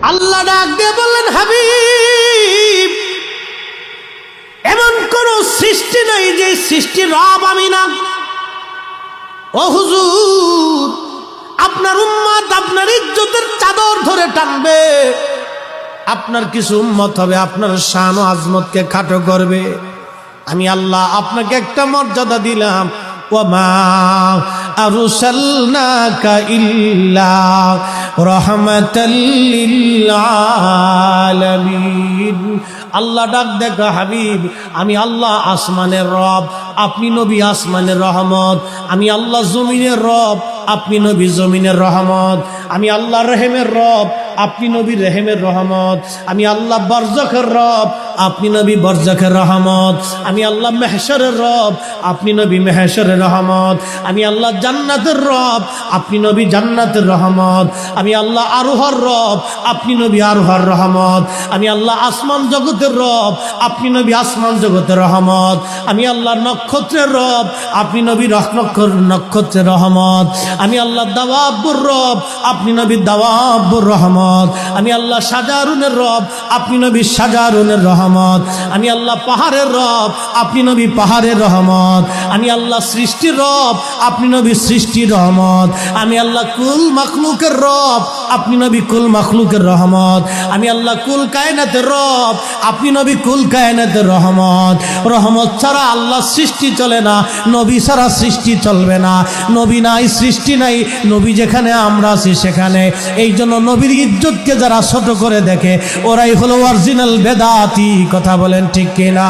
আল্লাহ ডাক দিয়ে বললেন, হাবিব, এমন কোন সৃষ্টি নাই যে সৃষ্টির রব আমি না। ও হুজুর, আপনার উম্মত আপনার ইজ্জতের চাদর ধরে টানবে, আপনার কিছু উম্মত হবে আপনার শান ও আজমতকে খাটো করবে। আমি আল্লাহ আপনাকে একটা মর্যাদা দিলাম, ওয়ামা আরসালনাকা ইল্লা রাহমাতাল লিল আলামিন। আল্লাহ ডাক দেখা, হাবিব, আমি আল্লাহ আসমানের রব, আপনি নবী আসমানের রহমত। আমি আল্লাহ জমিনের রব, আপনি নবী জমিনের রহমত। আমি আল্লাহ রহিমের রব, আপনি নবী রহিমের রহমত। আমি আল্লাহ বরজখের রব, আপনি নবী বরজখের রহমত। আমি আল্লাহ মেহশরের রব, আপনি নবী মেহশরের রহমত। আমি আল্লাহ জান্নাতের রব, আপনি নবী জান্নাতের রহমত। আমি আল্লাহ আরোহর রব, আপনি নবী আরোহর রহমত। আমি আল্লাহ আসমান জগতের রব, আপনি নবী আসমান জগতের রহমত। আমি আল্লাহ নক্ষত্রের রব, আপনি নবী নক্ষত্রের রহমত। আমি আল্লাহ দাওয়াবুর রব, আপনি নবী দাওয়াবুর রহমত। আমি আল্লাহ সাজারুনের রব, আপনি নবী সাজারুনের রহমত। আমি আল্লাহ পাহাড়ের রব, আপনি নবী পাহাড়ের রহমত। আমি আল্লাহ সৃষ্টির রব, আপনি নবী সৃষ্টির রহমত। আমি আল্লাহ কুল মাখলুকের রব, আপনি নবী কুল মাখলুকের রহমত। আমি আল্লাহ কুল কায়নাতের রব, আপনি নবী কুল কায়নাতের রহমত। রহমত ছাড়া আল্লাহ সৃষ্টি চলে না, নবী ছাড়া সৃষ্টি চলবে না। নবী নাই, সৃষ্টি নাই, নবী যেখানে আমরা আছি সেখানে। এই জন্য নবীর ইজ্জতকে যারা ছোট করে দেখে ওরাই হলো অরিজিনাল বেদাতি। কথা বলেন ঠিক কিনা?